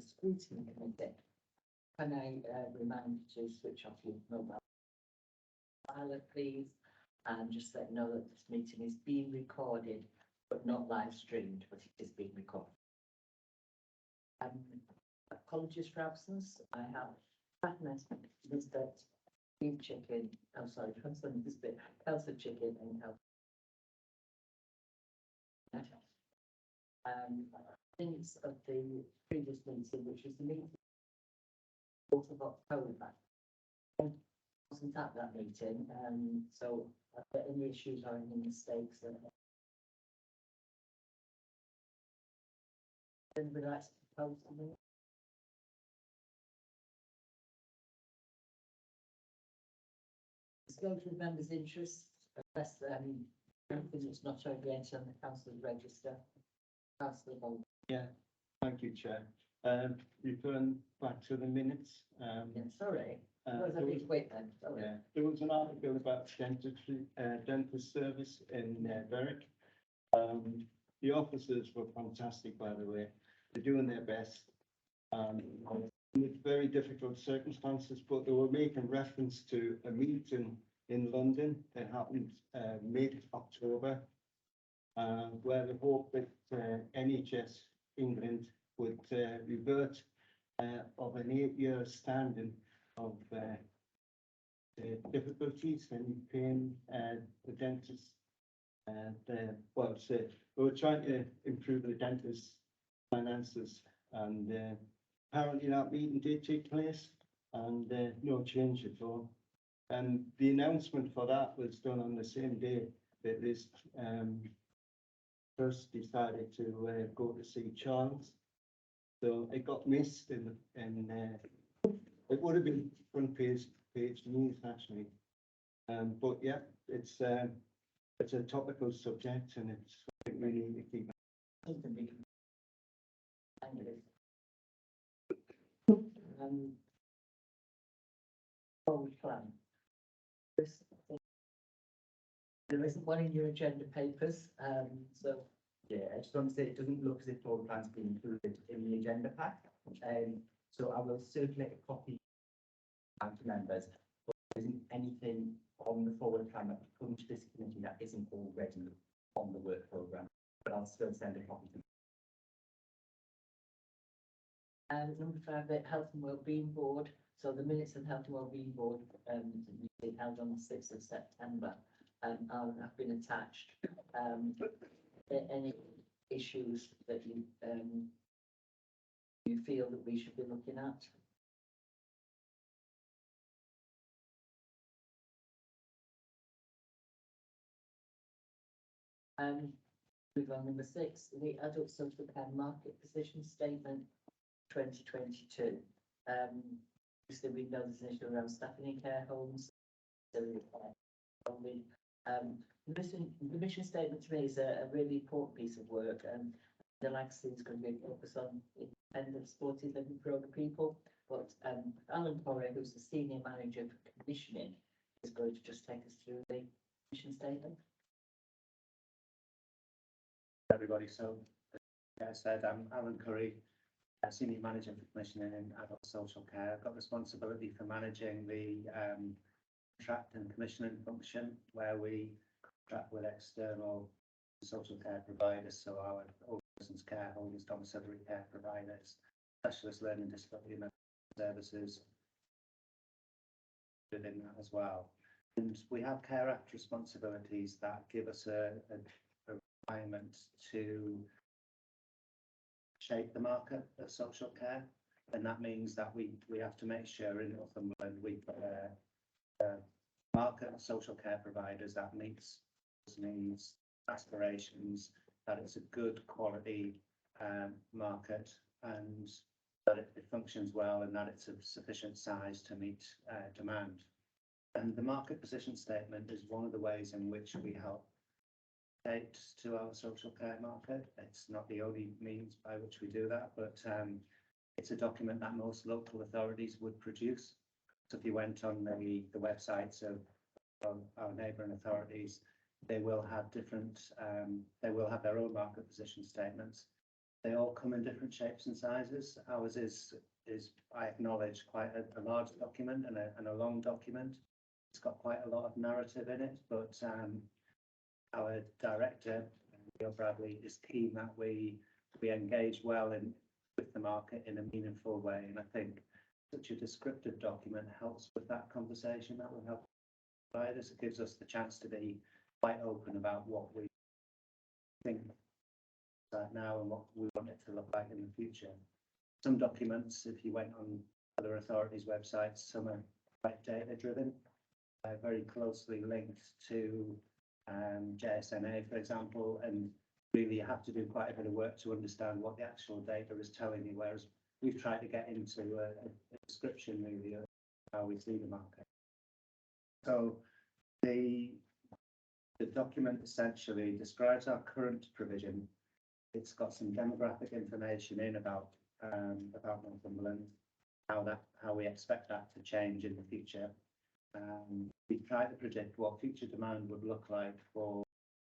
scrutiny committee. Can I remind you to switch off your mobile pilot, please? And just let you know that this meeting is being recorded, but not live streamed, but it is being recorded. Apologies for absence. I have Mr. Beef Chicken, I'm sorry, translating this bit, Elsa Chicken and Elsa. Things of the previous meeting, which was the meeting 4th of October. I wasn't at that meeting, so are there any issues or any mistakes that anybody likes to propose to me? Disclosure of members' interests, unless anything that's not oriented on the council's register. Councillor Bolt. Yeah, thank you, Chair. Referring back to the minutes. Yeah, sorry. There was an article about dentist service in Berwick. The officers were fantastic, by the way. They're doing their best. With very difficult circumstances, but they were making reference to a meeting in London that happened mid-October, where they hope that NHS England would revert of an 8-year standing of difficulties in paying the dentists. We were trying to improve the dentist finances, and apparently that meeting did take place, and no change at all. And the announcement for that was done on the same day that this first decided to go to see Charles. So it got missed in it would have been front page news actually. But yeah, it's a topical subject, and it's something we need to keep. Plan. There isn't one in your agenda papers, so. Yeah, I just want to say it doesn't look as if all plans been included in the agenda pack. So I will circulate a copy to members, but there isn't anything on the forward plan that will come to this committee that isn't already on the work programme, but I'll still send a copy to. Number 5, the Health and Wellbeing Board. So the minutes of the Health and Wellbeing Board held on the 6th of September have been attached. Any issues that you feel that we should be looking at? Move on, number 6, the Adult Social Care Market Position Statement 2022. Obviously, we know there's an issue around staffing in care homes. The mission statement to me is a really important piece of work, and the legacy is going to be a focus on independent, supported living for older people. But Alan Corey, who's the senior manager for commissioning, is going to just take us through the mission statement. Everybody, so as I said, I'm Alan Curry, Senior Manager for Commissioning in Adult Social Care. I've got responsibility for managing the contract and commissioning function, where we contract with external social care providers, so our old persons care homes, domiciliary care providers, specialist learning disability services within that as well. And we have Care Act responsibilities that give us a requirement to shape the market of social care, and that means that we have to make sure in Northumberland we put a market of social care providers that meets needs, aspirations, that it's a good quality market, and that it functions well, and that it's of sufficient size to meet demand. And the market position statement is one of the ways in which we help to our social care market. It's not the only means by which we do that, but it's a document that most local authorities would produce. So if you went on the websites of our neighbouring authorities, they will have different, they will have their own market position statements. They all come in different shapes and sizes. Ours is I acknowledge, quite a large document and a long document. It's got quite a lot of narrative in it, but our director, Leo Bradley, is keen that we engage well with the market in a meaningful way. And I think such a descriptive document helps with that conversation. That will help providers. It gives us the chance to be quite open about what we think right now and what we want it to look like in the future. Some documents, if you went on other authorities' websites, some are quite data driven, very closely linked to JSNA, for example, and really you have to do quite a bit of work to understand what the actual data is telling you, whereas we've tried to get into a description really of how we see the market. So the document essentially describes our current provision. It's got some demographic information in about Northumberland, how we expect that to change in the future. We try to predict what future demand would look like for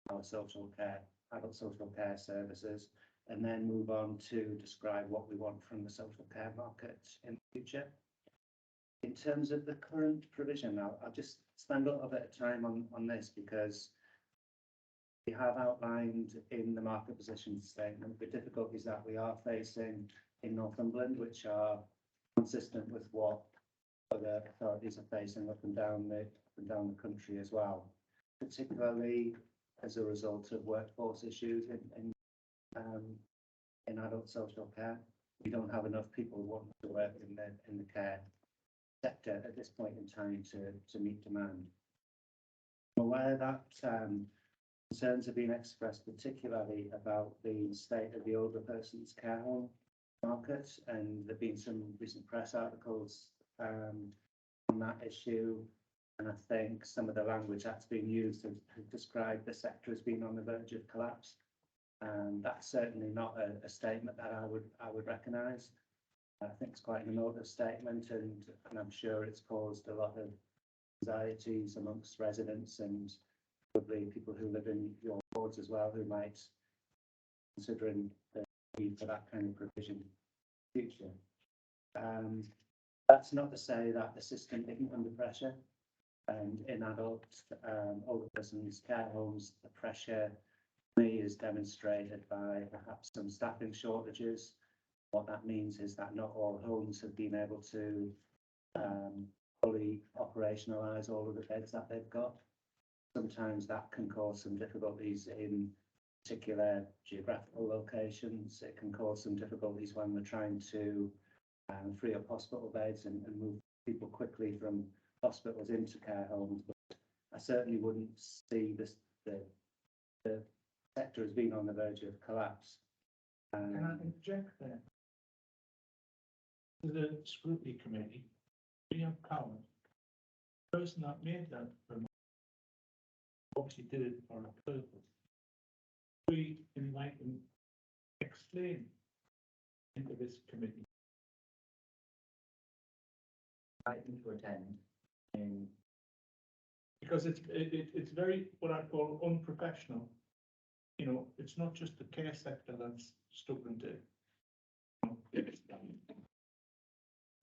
our social care, adult social care services, and then move on to describe what we want from the social care market in the future. In terms of the current provision, I'll just spend a little bit of time on this because we have outlined in the market position statement the difficulties that we are facing in Northumberland, which are consistent with what other authorities are facing up and down the country as well, particularly as a result of workforce issues in adult social care. We don't have enough people wanting to work in the care sector at this point in time to meet demand. I'm aware that concerns have been expressed particularly about the state of the older persons care home market, and there have been some recent press articles on that issue, and I think some of the language that's been used to describe the sector as being on the verge of collapse. That's certainly not a statement that I would recognise. I think it's quite an emotive statement, and I'm sure it's caused a lot of anxieties amongst residents and probably people who live in your wards as well, who might considering the need for that kind of provision in the future. That's not to say that the system isn't under pressure, and in adult older persons care homes, the pressure to me is demonstrated by perhaps some staffing shortages. What that means is that not all homes have been able to fully operationalise all of the beds that they've got. Sometimes that can cause some difficulties in particular geographical locations. It can cause some difficulties when we're trying to free up hospital beds and move people quickly from hospitals into care homes. But I certainly wouldn't see the sector as being on the verge of collapse. Can I interject there? To the scrutiny committee, we have power. The person that made that remark obviously did it for a purpose. We invite them to explain into this committee. Invite them to attend. Because it's very, what I call unprofessional. You know, it's not just the care sector that's struggling to.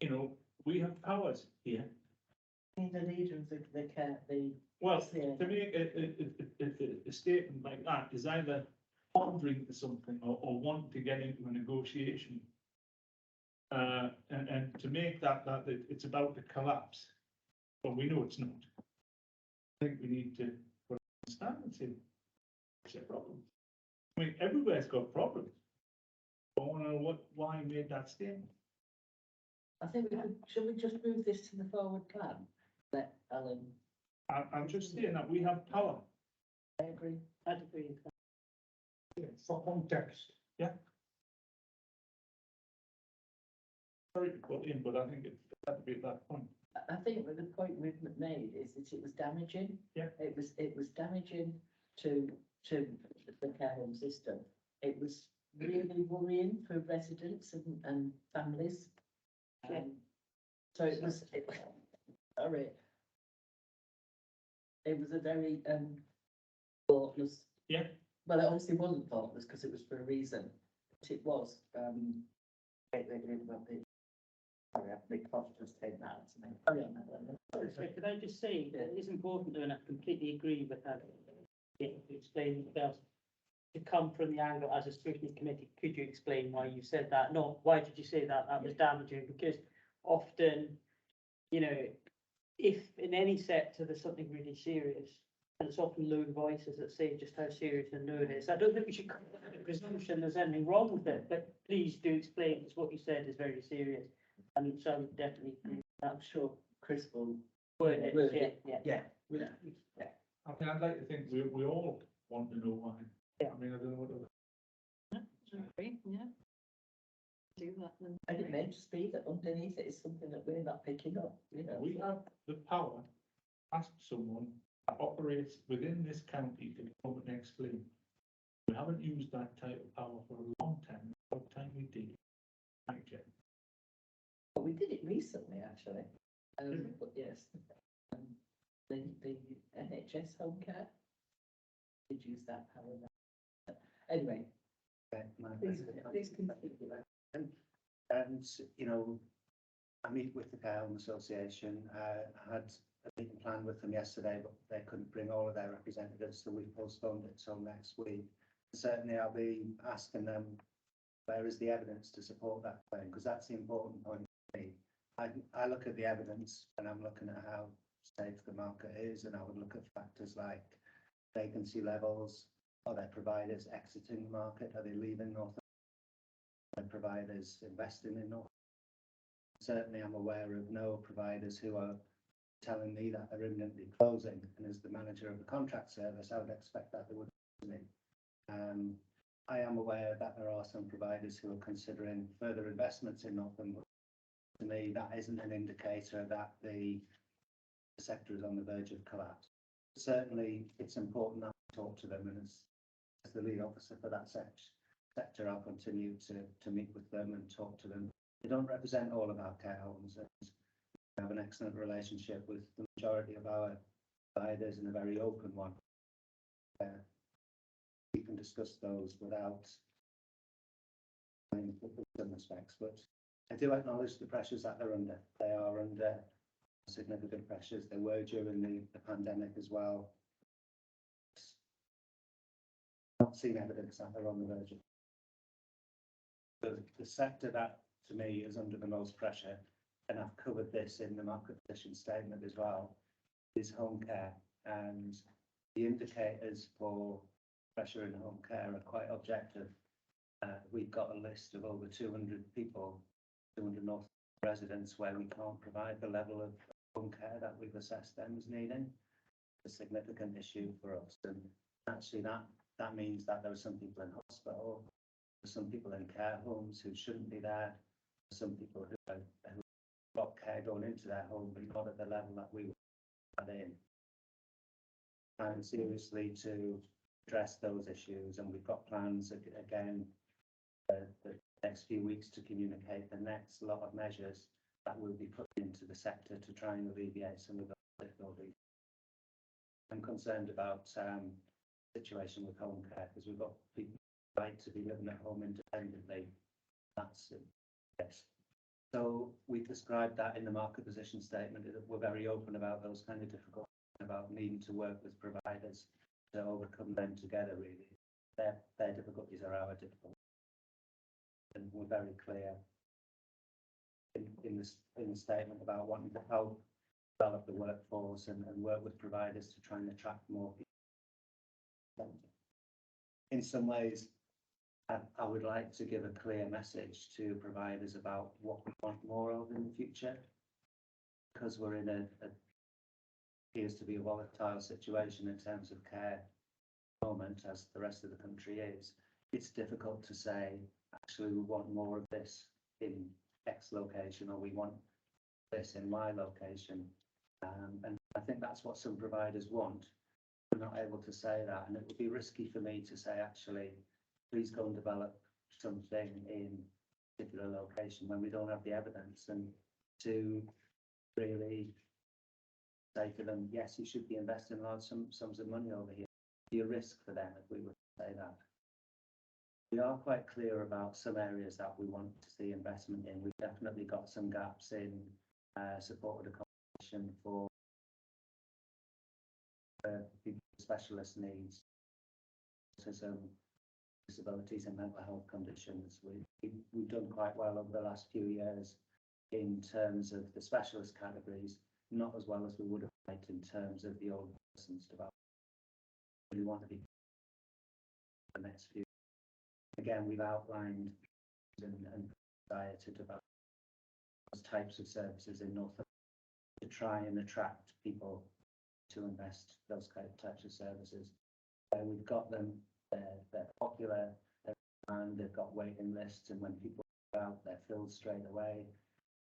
You know, we have powers here. The leader of the care, Well, to make a statement like that is either pondering for something or wanting to get into a negotiation. And to make that it's about the collapse. Well, we know it's not. I think we need to put a stand and say, it's a problem. I mean, everywhere's got problems. I want to know why he made that statement. I think should we just move this to the forward plan? Let Alan. I'm just saying that we have power. I agree. I'd agree with that. For context. Yeah. Sorry to put in, but I think it had to be at that point. I think that the point we've made is that it was damaging. Yeah. It was damaging to the care home system. It was really worrying for residents and families. So it was. Sorry. It was a very thoughtless. Yeah. Well, it obviously wasn't thoughtless because it was for a reason. it was, wait, about the. Sorry, I think I've just taken that to me. So could I just say, that it is important, and I completely agree with that, to explain themselves, to come from the angle as a scrutiny committee, could you explain why you said that? Not, why did you say that? That was damaging, because often, you know, if in any sector there's something really serious, and it's often lone voices that say just how serious the note is. I don't think we should come to the presumption there's anything wrong with it, but please do explain, because what you said is very serious. And so I would definitely agree. I'm sure Chris will. Word it, Word yeah, it. yeah. Yeah. I mean, I'd like to think we all want to know why. Yeah. I mean, I don't know what other. Yeah. Do that then. And it may just be that underneath it is something that we're not picking up, you know. We have the power to ask someone that operates within this county to come and explain. We haven't used that type of power for a long time. What time we did. Thank you. But we did it recently, actually. But yes, the NHS home care did use that power. Anyway, please continue. And, you know, I meet with the Care Home Association. I had a meeting planned with them yesterday, but they couldn't bring all of their representatives, so we postponed it till next week. Certainly, I'll be asking them, where is the evidence to support that claim? Because that's the important point for me. I look at the evidence and I'm looking at how safe the market is, and I would look at factors like vacancy levels. Are there providers exiting the market? Are they leaving North? Are there providers investing in North? Certainly, I'm aware of no providers who are telling me that they're imminently closing. And as the manager of the contract service, I would expect that they would be me. I am aware that there are some providers who are considering further investments in Northern. To me, that isn't an indicator that the sector is on the verge of collapse. Certainly, it's important that we talk to them, and as the lead officer for that sector, I'll continue to meet with them and talk to them. They don't represent all of our care homes, and we have an excellent relationship with the majority of our providers and a very open one. We can discuss those without in some respects, but I do acknowledge the pressures that they're under. They are under significant pressures. They were during the pandemic as well. Not seen evidence that they're on the verge of. The sector that to me is under the most pressure, and I've covered this in the market position statement as well, is home care. And the indicators for pressure in home care are quite objective. We've got a list of over 200 people, 200 North residents, where we can't provide the level of home care that we've assessed them as needing. A significant issue for us, and actually that means that there are some people in hospital, some people in care homes who shouldn't be there, some people who got care going into their home but not at the level that we had in. And seriously to address those issues, and we've got plans again the next few weeks to communicate the next lot of measures that will be put into the sector to try and alleviate some of the difficulties. I'm concerned about situation with home care, because we've got people right to be living at home independently. That's it. Yes. So we've described that in the market position statement. We're very open about those kind of difficulties, about needing to work with providers to overcome them together. Really, their difficulties are our difficulties, and we're very clear in the statement about wanting to help develop the workforce and work with providers to try and attract more people. In some ways, I would like to give a clear message to providers about what we want more of in the future, because we're in appears to be a volatile situation in terms of care at the moment, as the rest of the country is. It's difficult to say, actually, we want more of this in X location, or we want this in Y location. And I think that's what some providers want. We're not able to say that, and it would be risky for me to say, actually, please go and develop something in a particular location when we don't have the evidence, and to really say to them, yes, you should be investing large sums of money over here. It'd be a risk for them if we were to say that. We are quite clear about some areas that we want to see investment in. We've definitely got some gaps in supported accommodation for people with specialist needs, autism, disabilities and mental health conditions. We've done quite well over the last few years in terms of the specialist categories, not as well as we would have liked in terms of the old person's development. We want to be the next few. Again, we've outlined and desire to develop those types of services in North to try and attract people to invest those types of services. We've got them, they're popular, and they've got waiting lists, and when people go out, they're filled straight away.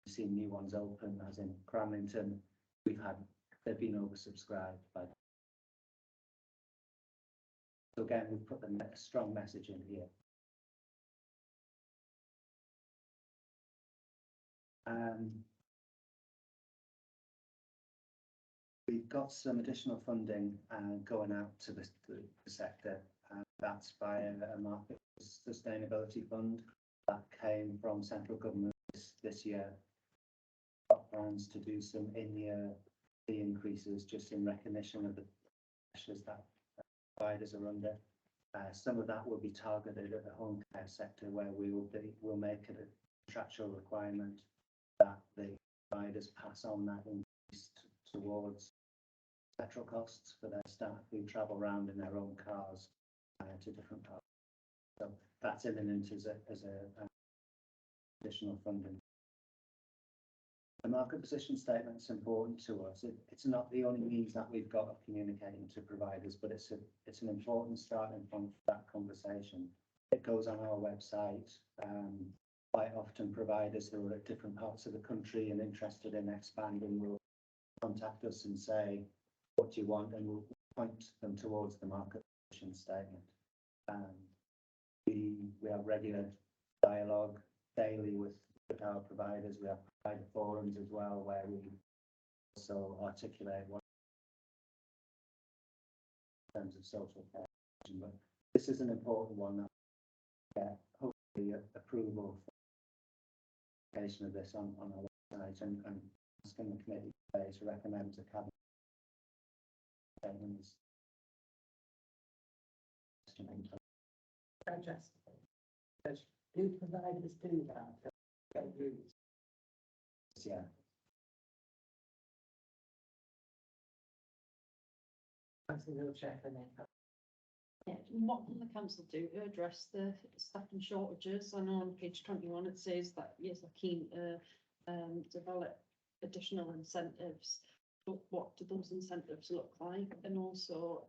We've seen new ones open, as in Cramlington. They've been oversubscribed by. So again, we've put a strong message in here. We've got some additional funding going out to the sector. That's via a market sustainability fund that came from central government this year. Got plans to do some in-year fee increases just in recognition of the pressures that providers are under. Some of that will be targeted at the home care sector, where we'll make it a contractual requirement that the providers pass on that increase towards petrol costs for their staff who travel around in their own cars to different parts. So that's imminent as a additional funding. The market position statement is important to us. It's not the only means that we've got of communicating to providers, but it's an important starting point for that conversation. It goes on our website. Quite often providers who are at different parts of the country and interested in expanding will contact us and say, what do you want? And we'll point them towards the market position statement. We have regular dialogue daily with our providers. We have provider forums as well, where we also articulate what in terms of social care. But this is an important one that hopefully approval for of this on our website, and asking the committee today to recommend to cabinet statements. Do providers do that? Yeah. Councillor Check and then. Yeah, what can the council do to address the staffing shortages? I know on page 21 it says that yes, they're keen to develop additional incentives. But what do those incentives look like? And also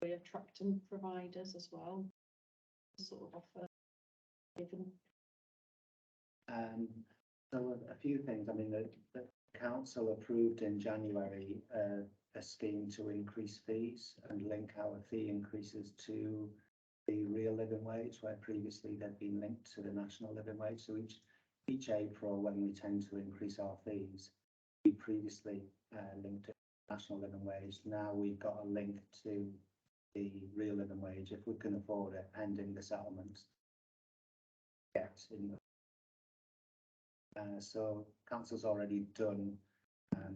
we're attracting providers as well, sort of offer even. So a few things. I mean, the council approved in January a scheme to increase fees and link our fee increases to the real living wage, where previously they'd been linked to the national living wage. So each April, when we tend to increase our fees, we previously linked to the national living wage. Now we've got a link to the real living wage if we can afford it, pending the settlements. Yes, so council's already done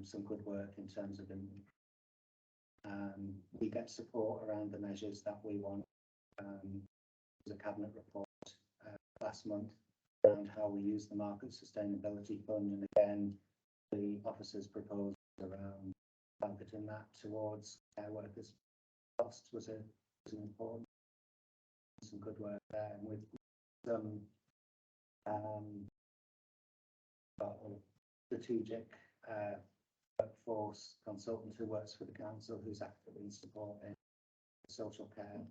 some good work in terms of we get support around the measures that we want. There's a cabinet report last month around how we use the market sustainability fund, and again the officers proposed around targeting that towards care workers costs was an important, some good work there, and with some strategic workforce consultant who works for the council, who's actively supporting social care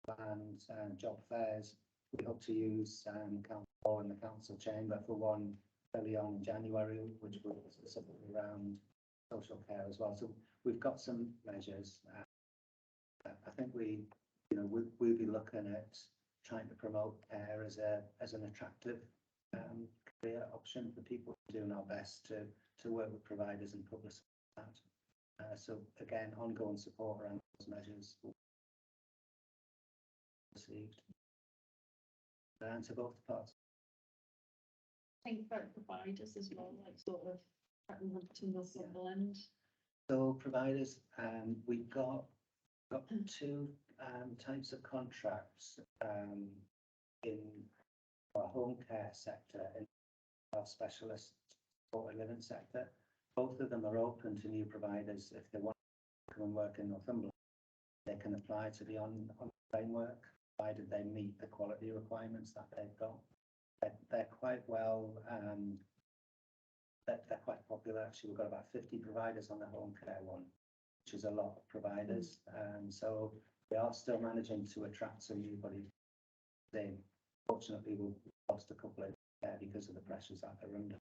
plans and job fairs. We hope to use council and the council chamber for one early on in January, which will specifically around social care as well. So we've got some measures. I think we'll be looking at trying to promote care as an attractive career option for people, doing our best to work with providers and publicize that. So again, ongoing support around those measures. received. Answer both parts. Think about providers as well, like sort of Bretton Northumberland. So providers, we've got two types of contracts in our home care sector and our specialist supported living sector. Both of them are open to new providers if they want to come and work in Northumberland. They can apply to be on framework, provided they meet the quality requirements that they've got. They're quite well, they're quite popular. Actually, we've got about 50 providers on the home care one, which is a lot of providers. So we are still managing to attract some new bodies in. Fortunately, we've lost a couple of there because of the pressures that they're under.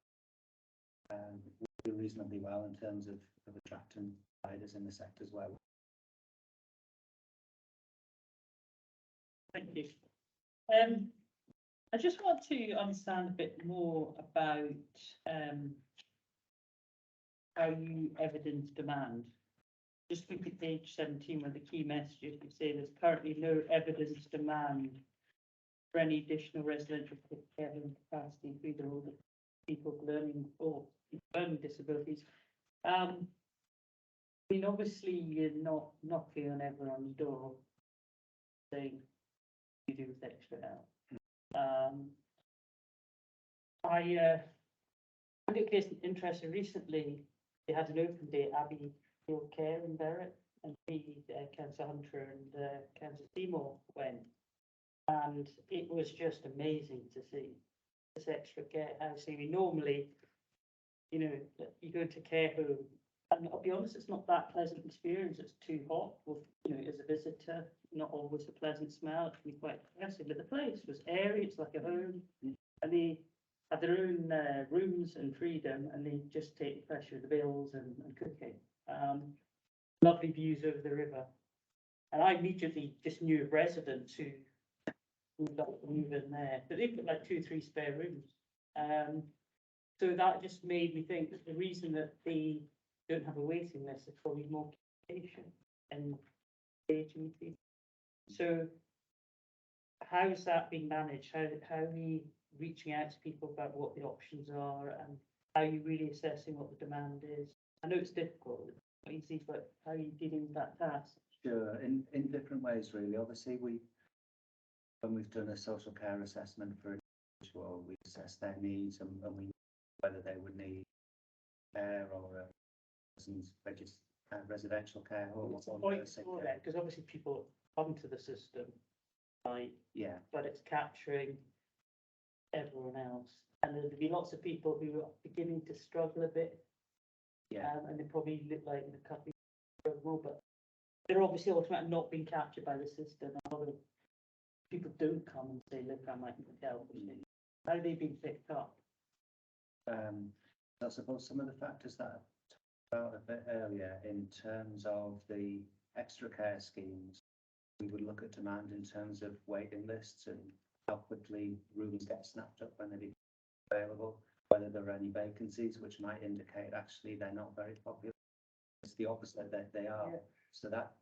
We do reasonably well in terms of attracting providers in the sectors where Thank you. I just want to understand a bit more about how you evidence demand. Just look at page 17 where the key messages you say there's currently no evidence demand for any additional residential care capacity for either older people with learning or learning disabilities. I mean, obviously you're not knocking on everyone's door saying you do with extra help. I found it interesting recently. They had an open day at Abbey Field Care in Berwick, and Councillor Hunter and Councillor Seymour went, and it was just amazing to see this extra care housing. I mean, normally, you know, you go to care home, and I'll be honest, it's not that pleasant experience. It's too hot. Well, you know, as a visitor, not always a pleasant smell. It can be quite oppressive. But the place was airy. It's like a home, and they have their own rooms and freedom, and they just take the pressure of the bills and cooking. Lovely views over the river, and I immediately just knew of residents who would like to move in there, but they've got like 2 or 3 spare rooms. So that just made me think that the reason that they don't have a waiting list is probably more communication and engaging with people. So how's that being managed? How are we reaching out to people about what the options are, and how are you really assessing what the demand is? I know it's difficult, it's not easy, but how are you dealing with that task? Sure, in different ways, really. Obviously, when we've done a social care assessment for an individual, we assess their needs and we know whether they would need care or residential care home. Because obviously people come to the system, right? Yeah, But it's capturing everyone else, and there'll be lots of people who are beginning to struggle a bit. yeah. And they probably look like in a couple of years, but they're obviously automatically not being captured by the system. A lot of people don't come and say, look, I might need help. How are they being picked up? I suppose some of the factors that I talked about a bit earlier in terms of the extra care schemes, we would look at demand in terms of waiting lists and how quickly rooms get snapped up when they become available, whether there are any vacancies, which might indicate actually they're not very popular. It's the opposite, that they are. Yeah. So that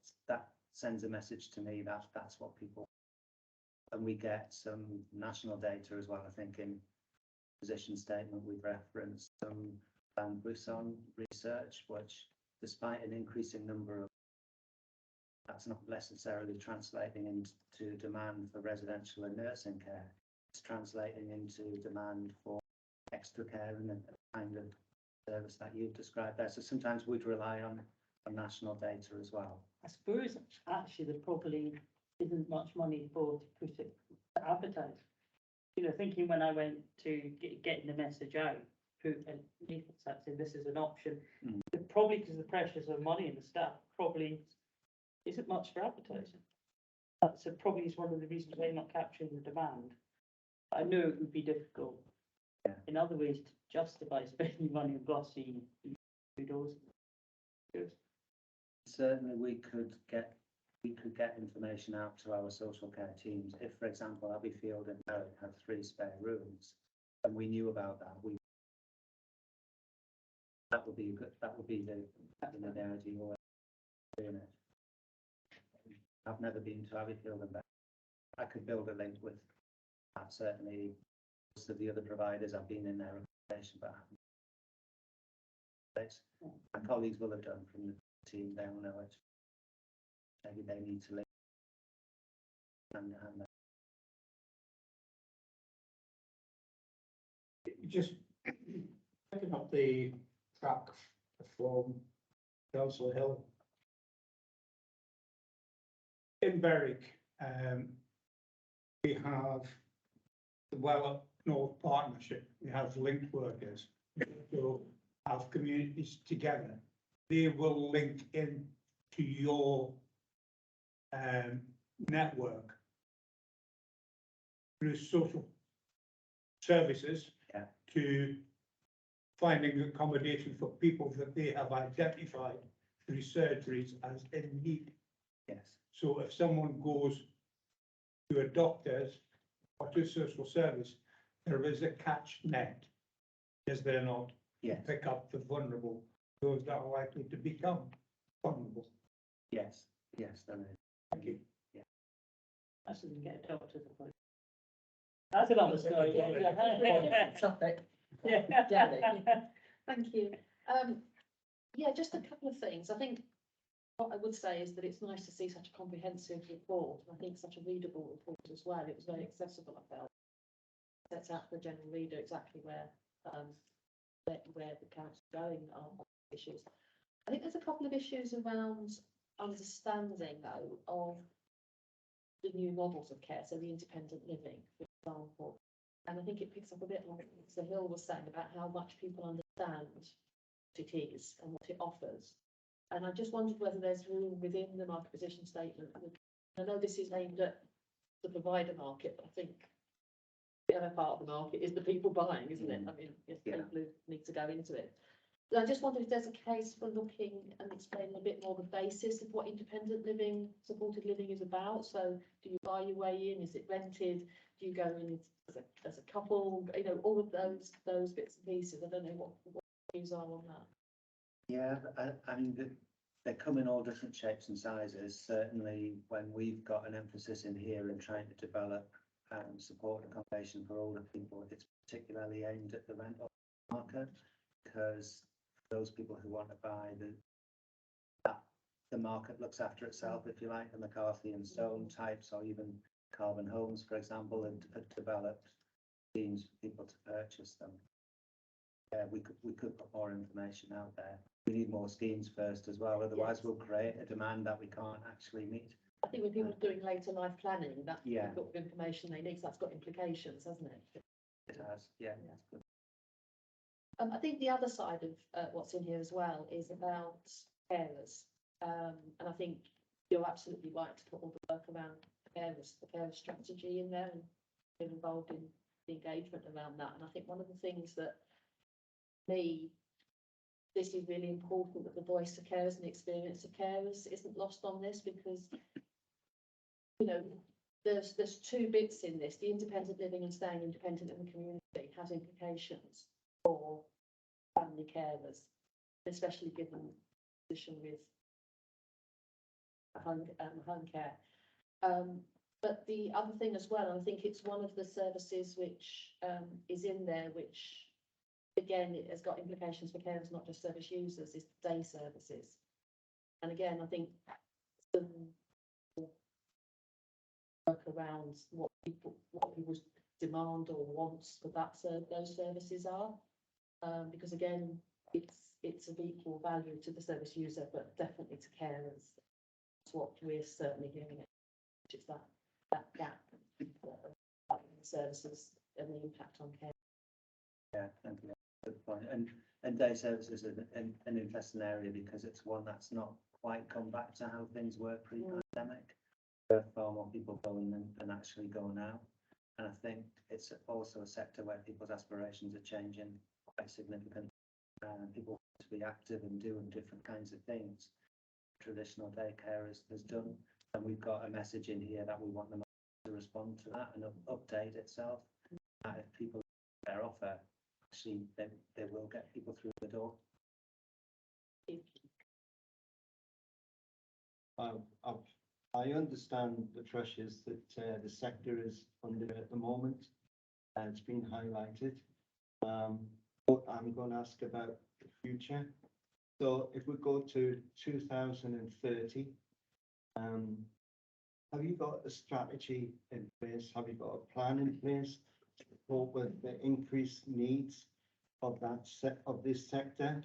sends a message to me that that's what people, and we get some national data as well. I think in position statement we've referenced some Busan research, which despite an increasing number of, that's not necessarily translating into demand for residential and nursing care. It's translating into demand for extra care and the kind of service that you've described there. So sometimes we'd rely on national data as well. I suppose actually there probably isn't much money to put it to advertise. You know, thinking when I went to getting the message out, and saying this is an option, probably because of the pressures of money and the staff, probably isn't much for advertising. So probably is one of the reasons they're not capturing the demand. I know it would be difficult in other ways to justify spending money on glossy doors. Certainly we could get information out to our social care teams. If, for example, Abbeyfield and Berwick have 3 spare rooms and we knew about that, that would be good. That would be the ideal way of doing it. I've never been to Abbeyfield and Berwick. I could build a link with that. Certainly, most of the other providers I've been in their recommendation, but I haven't. My colleagues will have done from the team. They'll know it. Maybe they need to link hand in hand. Just picking up the track from Council Hill. In Berwick, we have the Well North Partnership. We have linked workers who have communities together. They will link in to your network through social services to finding accommodation for people that they have identified through surgeries as in need. Yes. So if someone goes to a doctor's or to social service, there is a catch net, is there not? Yes. To pick up the vulnerable, those that are likely to become vulnerable. Yes. Yes. There is. Thank you. That's when you get a doctor's appointment. That's another story. Topic. Yeah. Thank you. Yeah, just a couple of things. I think what I would say is that it's nice to see such a comprehensive report. I think such a readable report as well. It was very accessible, I felt. Sets out for the general reader exactly where the council's going on issues. I think there's a couple of issues around understanding though of the new models of care, so the independent living, for example. And I think it picks up a bit like Sir Hill was saying about how much people understand what it is and what it offers. And I just wondered whether there's room within the market position statement. I know this is aimed at the provider market, but I think the other part of the market is the people buying, isn't it? I mean, it's people who need to go into it. But I just wondered if there's a case for looking and explaining a bit more the basis of what independent living, supported living is about. So do you buy your way in? Is it rented? Do you go in as a couple? You know, all of those bits and pieces. I don't know what views are on that. Yeah, I mean, they come in all different shapes and sizes. Certainly, when we've got an emphasis in here and trying to develop support accommodation for older people, it's particularly aimed at the rental market, because those people who want to buy, the market looks after itself, if you like. The McCarthy and Stone types, or even Carbon Homes, for example, have developed schemes for people to purchase them. Yeah, we could put more information out there. We need more schemes first as well, otherwise we'll create a demand that we can't actually meet. I think when people are doing later life planning, that's the Yeah. sort of information they need, so that's got implications, hasn't it? It has, yeah. I think the other side of what's in here as well is about carers. And I think you're absolutely right to put all the work around carers, the carer strategy in there and get involved in the engagement around that. And I think one of the things that this is really important, that the voice of carers and the experience of carers isn't lost on this, because you know there's two bits in this. The independent living and staying independent in the community has implications for family carers, especially given the position with home care. But the other thing as well, I think it's one of the services which is in there, which again, it has got implications for carers, not just service users, is day services. And again, I think some work around what people's demand or wants for those services are, because again, it's of equal value to the service user, but definitely to carers. That's what we're certainly hearing, which is that gap in services and the impact on care. Yeah, thank you. Good point. And day services is an interesting area, because it's one that's not quite come back to how things were pre-pandemic. There are far more people going than actually go now. And I think it's also a sector where people's aspirations are changing quite significantly. People want to be active and doing different kinds of things traditional daycare has done. And we've got a message in here that we want them to respond to that and update itself. If people their offer, actually they will get people through the door. I understand the pressures that the sector is under at the moment, and it's been highlighted. But I'm going to ask about the future. So if we go to 2030, have you got a strategy in place? Have you got a plan in place to cope with the increased needs of this sector?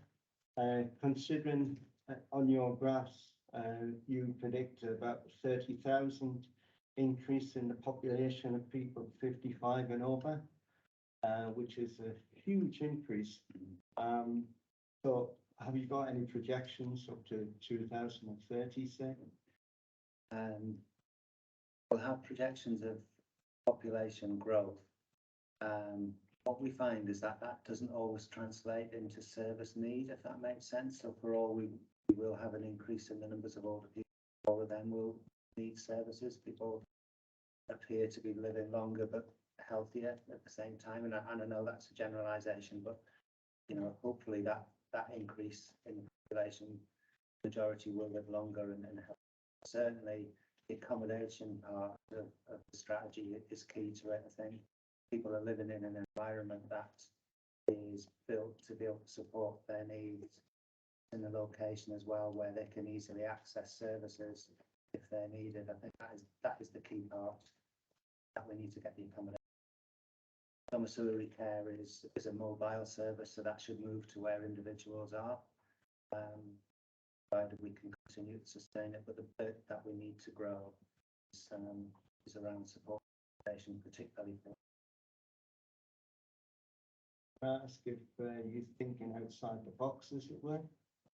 Considering on your graphs, you predict about 30,000 increase in the population of people 55 and over, which is a huge increase. So have you got any projections up to 2030, say? We'll have projections of population growth. What we find is that that doesn't always translate into service need, if that makes sense. So for all we will have an increase in the numbers of older people, all of them will need services. People appear to be living longer but healthier at the same time. And I know that's a generalisation, but you know, hopefully that increase in the population, majority will live longer and healthier. Certainly the accommodation part of the strategy is key to it. I think people are living in an environment that is built to be able to support their needs in a location as well, where they can easily access services if they're needed. I think that is the key part that we need to get the accommodation. Domiciliary care is a mobile service, so that should move to where individuals are, provided we can continue to sustain it. But the bit that we need to grow is around support, particularly for. Ask if you're thinking outside the box, as it were.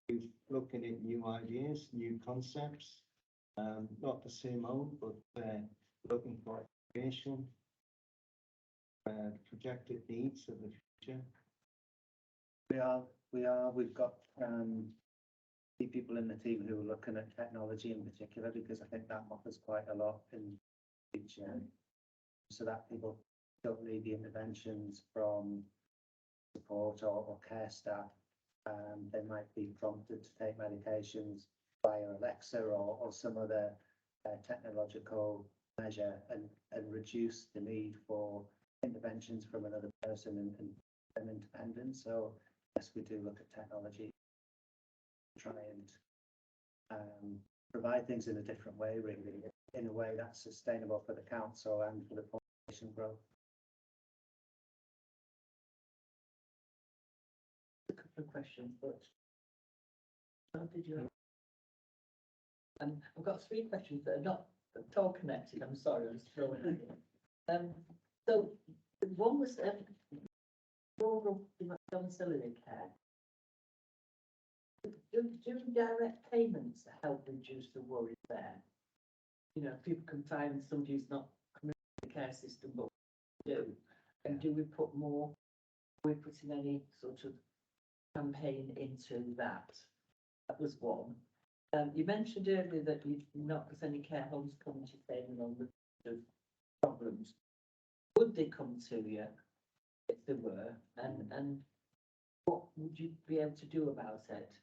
You're looking at new ideas, new concepts, not the same old, but looking for innovation, projected needs of the future. We've got people in the team who are looking at technology in particular, because I think that offers quite a lot in the future, so that people don't need the interventions from support or care staff. They might be prompted to take medications via Alexa or some other technological measure, and reduce the need for interventions from another person and independence. So yes, we do look at technology, try and provide things in a different way, really, in a way that's sustainable for the council and for the population growth. A couple of questions, but did you? I've got three questions that are not at all connected. I'm sorry, I'm just throwing it in. So one was rural domiciliary care. Do direct payments help reduce the worry there? You know, people can find somebody who's not coming to the care system, but we do. And do we put more? Are we putting any sort of campaign into that? That was one. You mentioned earlier that you've not got any care homes coming to saying on the problems. Would they come to you if there were? And what would you be able to do about it?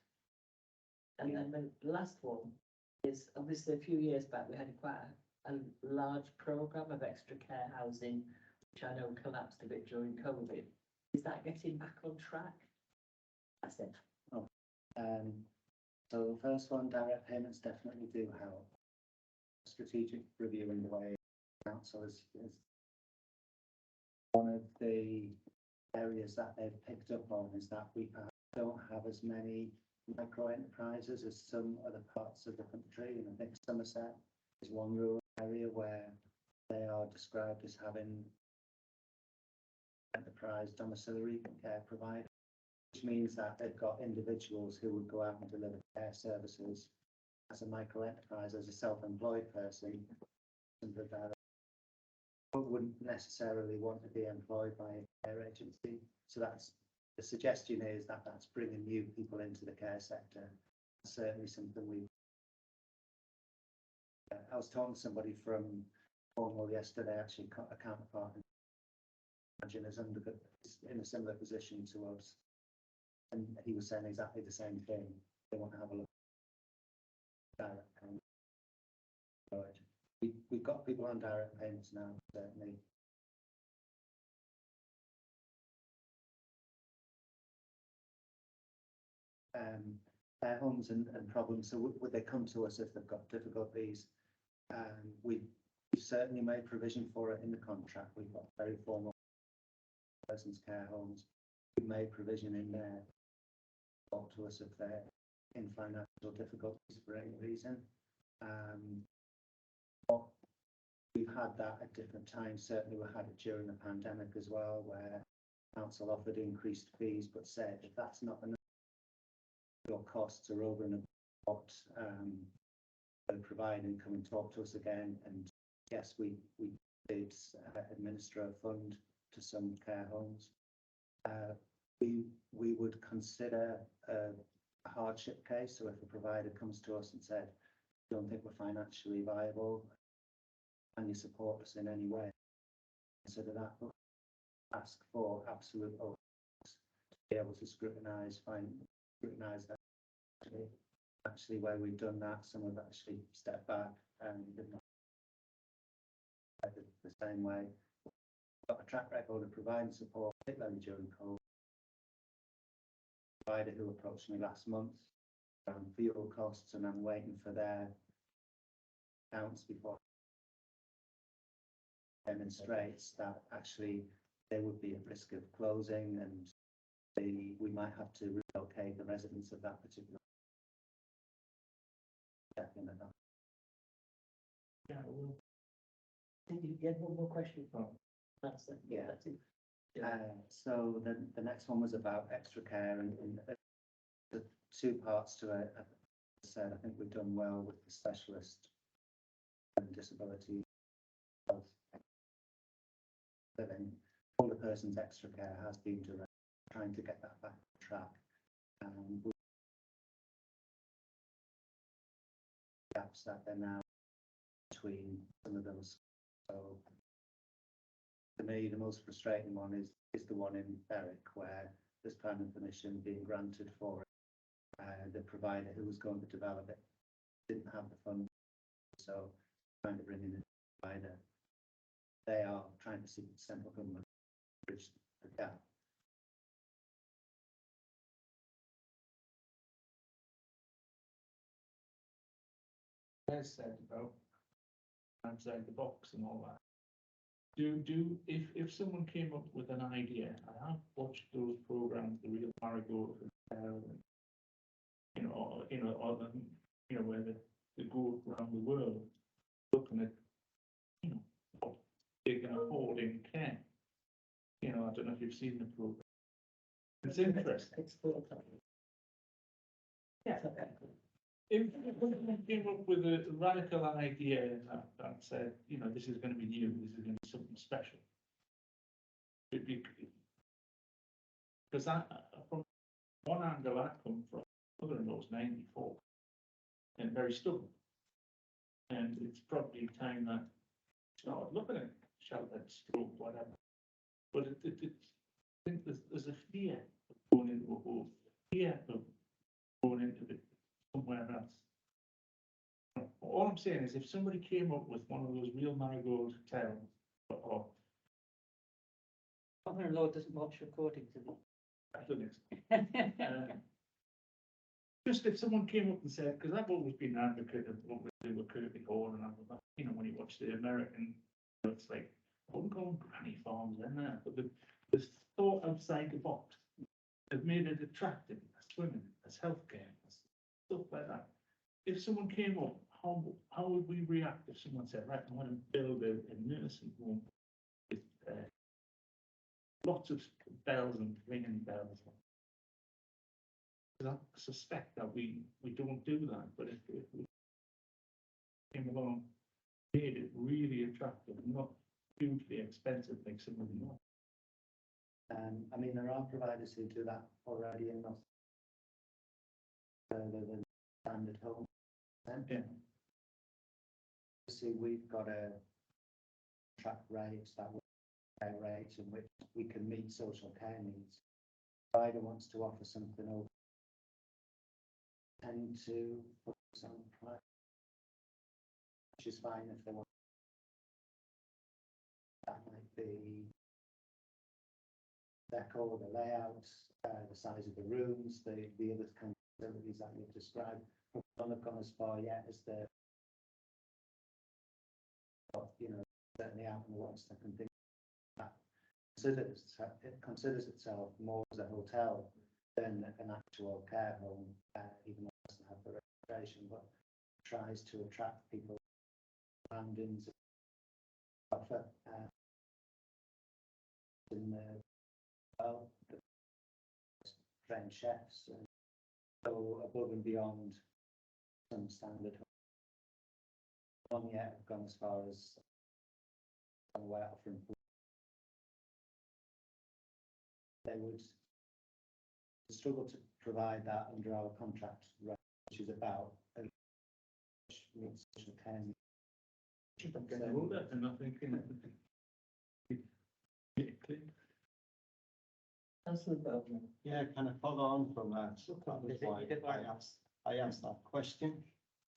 And then the last one is, obviously a few years back we had quite a large programme of extra care housing, which I know collapsed a bit during COVID. Is that getting back on track? That's it. So the first one, direct payments definitely do help. Strategic review in the way council is one of the areas that they've picked up on, is that we don't have as many micro enterprises as some other parts of the country, and I think Somerset is one rural area where they are described as having enterprise domiciliary care provider, which means that they've got individuals who would go out and deliver care services as a micro enterprise, as a self-employed person, but wouldn't necessarily want to be employed by a care agency. So that's the suggestion, is that that's bringing new people into the care sector. That's certainly something we. I was talking to somebody from Cornwall yesterday, actually a counterpart, imagine is in a similar position to us, and he was saying exactly the same thing. They want to have a look at direct payment. We've got people on direct payments now, certainly. Care homes and problems, so would they come to us if they've got difficulties? We certainly made provision for it in the contract. We've got very formal persons care homes. We've made provision in there. Talk to us if they're in financial difficulties for any reason. But we've had that at different times. Certainly we had it during the pandemic as well, where council offered increased fees, but said if that's not enough, your costs are over and above what they're providing, come and talk to us again. And yes, we did administer a fund to some care homes. We would consider a hardship case. So if a provider comes to us and said, don't think we're financially viable, can you support us in any way? Consider that, but ask for absolute to be able to scrutinise that. Actually, where we've done that, some have actually stepped back and did not the same way. Got a track record of providing support, particularly during COVID. Provider who approached me last month around fuel costs, and I'm waiting for their accounts before demonstrates that actually they would be at risk of closing, and we might have to relocate the residents of that particular. Definitely. Yeah, well, Did you get one more question from? That's it. Yeah. That's it. So the next one was about extra care, and the two parts to it. As I said, I think we've done well with the specialist and disability health living. Older person's extra care has been direct, trying to get that back on track. Gaps that they're now between some of those. So to me, the most frustrating one is the one in Berwick, where there's planning permission being granted for it. The provider who was going to develop it didn't have the funds, so trying to bring in a provider. They are trying to see the central government bridge the gap. as said about outside the box and all that. If someone came up with an idea, I have watched those programs, the Real Marigold, where they go around the world looking at, what they can afford in care. I don't know if you've seen the program. It's interesting. It's full time. Yeah. If someone came up with a radical idea that said, this is going to be new, this is going to be something special. Because from one angle I come from, mother-in-law's 94 and very stubborn. And it's probably time that start looking at sheltered stroke, whatever. But I think there's a fear of going into a hole, fear of going into it somewhere else. All I'm saying is, if somebody came up with one of those Real Marigold hotels, or Mother-in-law doesn't watch recordings of it. after this, just if someone came up and said, because I've always been an advocate of what we do with Kirby Hall and all that, when you watch the American, it's like, I wouldn't call them granny farms in there, but the thought outside the box. They've made it attractive as swimming, as healthcare, as stuff like that. If someone came up, how would we react if someone said, right, I want to build a nursing home with lots of bells and ringing bells? I suspect that we don't do that, but if we came along, made it really attractive, not hugely expensive like some of them are. I mean, there are providers who do that already in North. The standard home. Yeah. See, we've got a track rates that rates in which we can meet social care needs. Provider wants to offer something over, tend to focus on price. which is fine if they want. That might be decor, the layouts, the size of the rooms, the other kind of facilities that you've described. None have gone as far yet as the, you know, certainly out in the west, I can think that it considers itself more as a hotel than an actual care home, even though it doesn't have the reputation, but tries to attract people surroundings, offer in the well, trained chefs, and go above and beyond some standard. None yet have gone as far as aware offering food. They would struggle to provide that under our contract, which is about social care. I'm getting older and not thinking Councillor Bowman. Yeah, kind of follow on from that. So that was why I asked that question.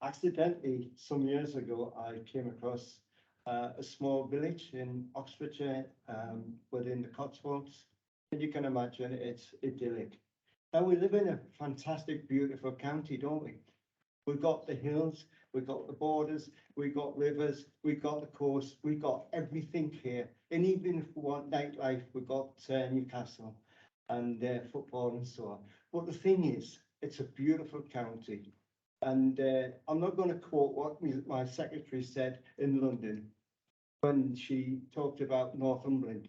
Accidentally, some years ago, I came across a small village in Oxfordshire, within the Cotswolds. And you can imagine it's idyllic. Now we live in a fantastic, beautiful county, don't we? We've got the hills, we've got the borders, we've got rivers, we've got the coast, we've got everything here. And even if we want nightlife, we've got Newcastle and football and so on. But the thing is, it's a beautiful county. And I'm not going to quote what my secretary said in London when she talked about Northumberland.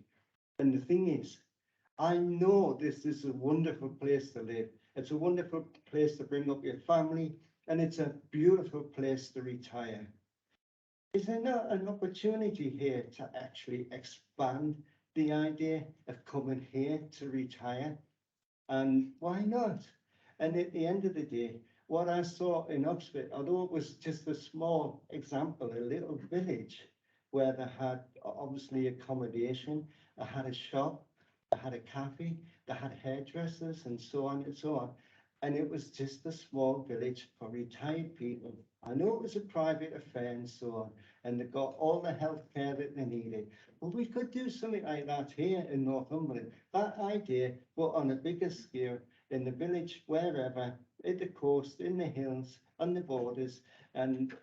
And the thing is, I know this is a wonderful place to live. It's a wonderful place to bring up your family, and it's a beautiful place to retire. Is there not an opportunity here to actually expand the idea of coming here to retire? And why not? And at the end of the day, what I saw in Oxford, although it was just a small example, a little village where they had obviously accommodation, they had a shop, they had a cafe, they had hairdressers and so on and so on. And it was just a small village for retired people. I know it was a private affair and so on, and they got all the health care that they needed. But we could do something like that here in Northumberland. That idea, but on a bigger scale, in the village, wherever, at the coast, in the hills, on the borders, and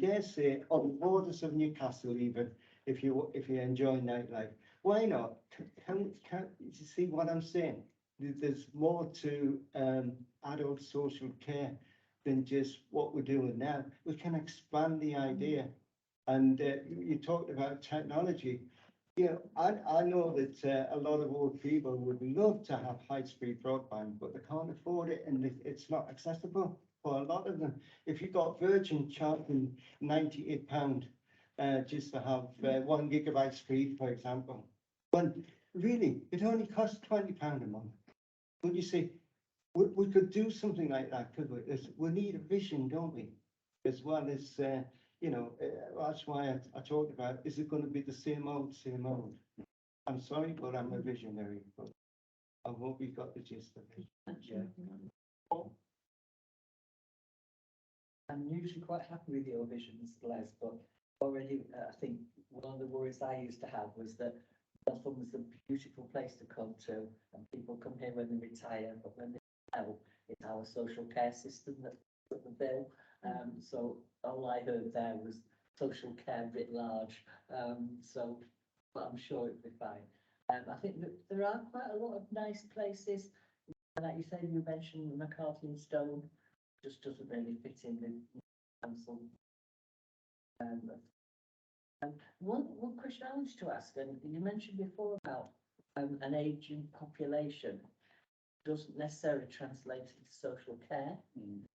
dare say, on the borders of Newcastle even, if you enjoy nightlife. Why not? Can you see what I'm saying? There's more to adult social care than just what we're doing now. We can expand the idea. And you talked about technology. You know, I know that a lot of old people would love to have high-speed broadband, but they can't afford it, and it's not accessible for a lot of them. If you've got Virgin charging £98 just to have 1 gigabyte speed, for example, when really it only costs £20 a month. But you see, we could do something like that, could we? We need a vision, don't we? As well as you know, that's why I talked about, is it going to be the same old, same old? I'm sorry, but I'm a visionary, but I hope we got the gist of it. I'm usually quite happy with your visions, Les, but already I think one of the worries I used to have was that Northumberland's a beautiful place to come to, and people come here when they retire, but when they out, it's our social care system that put the bill. So all I heard there was social care writ large. But I'm sure it'll be fine. I think that there are quite a lot of nice places. Like you said, you mentioned McCarthy and Stone, just doesn't really fit in with council. One question I wanted to ask, and you mentioned before about an ageing population doesn't necessarily translate into social care.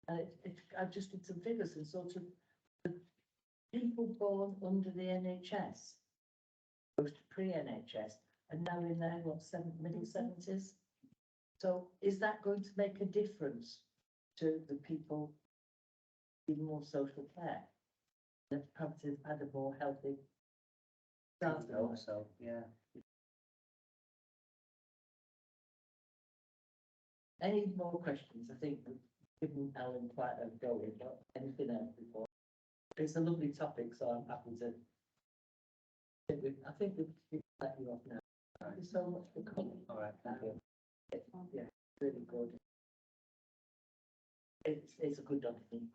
And I just did some figures and sort of the people born under the NHS, opposed to pre-NHS, and now in their middle 70s. So is that going to make a difference to the people in more social care? That perhaps have had a more healthy start. So, yeah. Any more questions? I think we've given Alan quite a go, but anything else before? It's a lovely topic, so I'm happy to. I think we've let you off now. Thank you so much for coming. All right, thank you. Yeah, really good. It's a good document.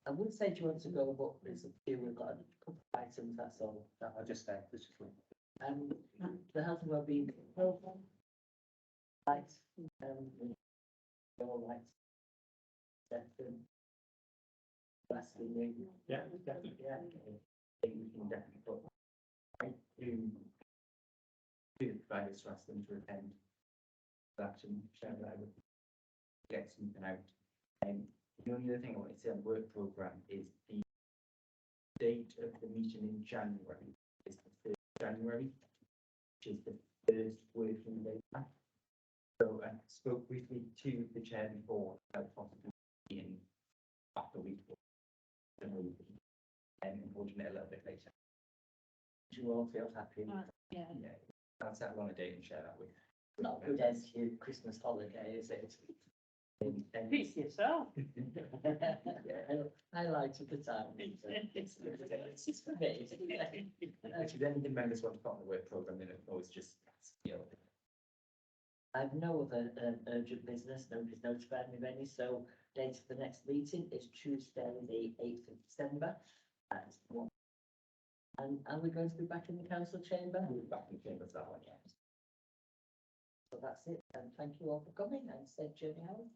I would say, do you want to go, but there's a few, we've got a couple of items, that's all. I'll just say, this is. The health and wellbeing program. Right, all right. Lastly, Yeah, definitely. Yeah, I think we can definitely put, I do the providers to ask them to attend that and share that with, get something out. The only other thing I want to say on the work programme is the date of the meeting in January is the 3rd of January, which is the first working day back. So I spoke briefly to the chair before about possibly being back a week. And unfortunately a little bit later. do you all feel happy? Yeah. Yeah, I'll settle on a date and share that with. Not a good end to your Christmas holiday, is it? Peace yourself. Highlight of the time. It's for me. If there's anything members want to put on the work programme, then it's always just, you know. I have no other urgent business, nobody's notified me of any, so date of the next meeting is Tuesday, the 8th of December. That's one. And are we going to be back in the council chamber? We'll be back in chamber for that one, yeah. So that's it, and thank you all for coming and safe journey home.